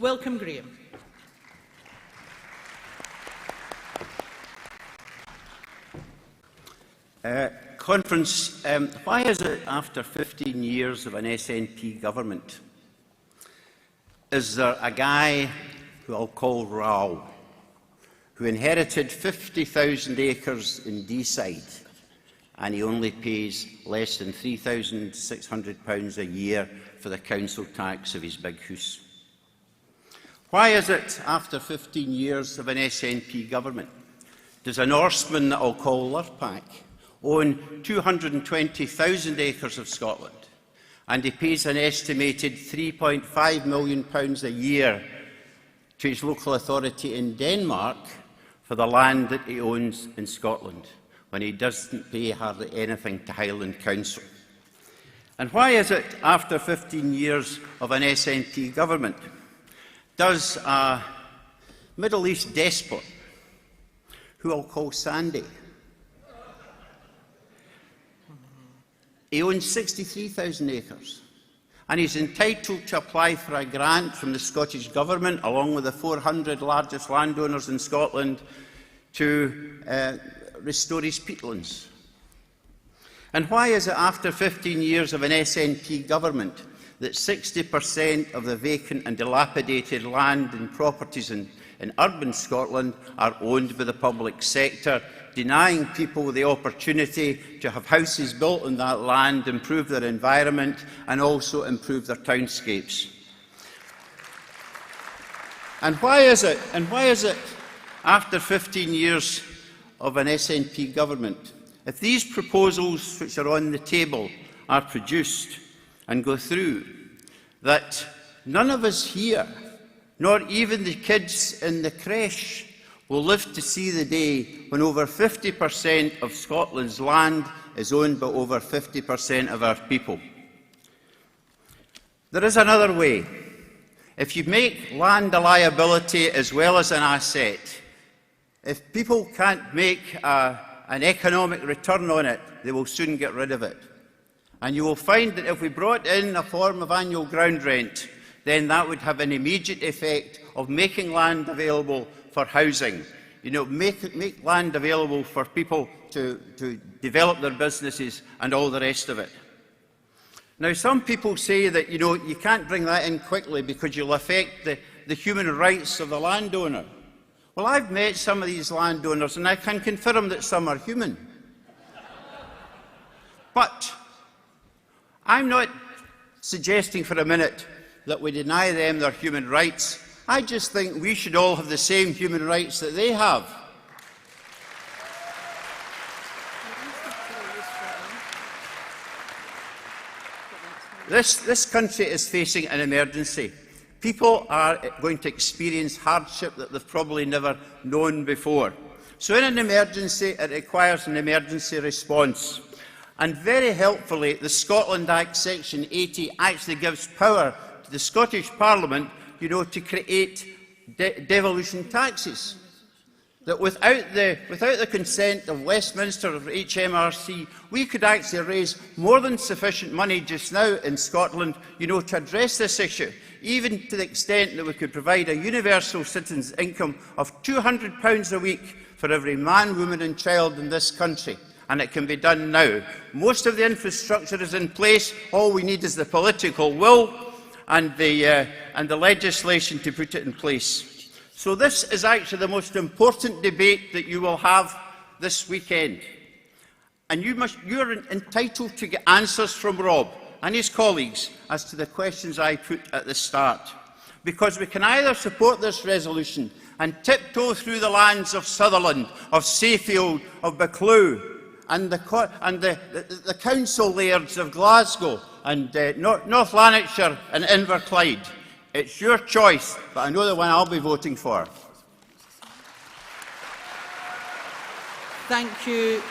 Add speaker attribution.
Speaker 1: Welcome, Graeme.
Speaker 2: Conference, why is it after 15 years of an SNP government, is there a guy who I'll call Rao, who inherited 50,000 acres in Deeside, and he only pays less than £3,600 a year for the council tax of his big house? Why is it, after 15 years of an SNP government, does a Norseman that I'll call Lurpak own 220,000 acres of Scotland, and he pays an estimated £3.5 million a year to his local authority in Denmark for the land that he owns in Scotland, when he doesn't pay hardly anything to Highland Council? And why is it, after 15 years of an SNP government, does a Middle East despot, who I'll call Sandy, he owns 63,000 acres, and he's entitled to apply for a grant from the Scottish Government, along with the 400 largest landowners in Scotland, to restore his peatlands? And why is it, after 15 years of an SNP government, that 60% of the vacant and dilapidated land and properties in urban Scotland are owned by the public sector, denying people the opportunity to have houses built on that land, improve their environment, and also improve their townscapes? And why is it, after 15 years of an SNP government, if these proposals which are on the table are produced and go through, that none of us here, nor even the kids in the creche, will live to see the day when over 50% of Scotland's land is owned by over 50% of our people? There is another way. If you make land a liability as well as an asset, if people can't make an economic return on it, they will soon get rid of it. And you will find that if we brought in a form of annual ground rent, then that would have an immediate effect of making land available for housing. You know, make land available for people to develop their businesses and all the rest of it. Now, some people say that, you know, you can't bring that in quickly because you'll affect the human rights of the landowner. Well, I've met some of these landowners, and I can confirm that some are human. But I'm not suggesting for a minute that we deny them their human rights. I just think we should all have the same human rights that they have. This country is facing an emergency. People are going to experience hardship that they've probably never known before. So in an emergency, it requires an emergency response. And very helpfully, the Scotland Act Section 80 actually gives power to the Scottish Parliament, you know, to create devolution taxes. That without the consent of Westminster or HMRC, we could actually raise more than sufficient money just now in Scotland, you know, to address this issue, even to the extent that we could provide a universal citizen's income of £200 a week for every man, woman and child in this country. And it can be done now. Most of the infrastructure is in place. All we need is the political will and the legislation to put it in place. So this is actually the most important debate that you will have this weekend. And you are entitled to get answers from Rob and his colleagues as to the questions I put at the start. Because we can either support this resolution and tiptoe through the lands of Sutherland, of Sayfield, of Buccleuch, and the council lairds of Glasgow and North Lanarkshire and Inverclyde. It's your choice, but I know the one I'll be voting for.
Speaker 1: Thank you.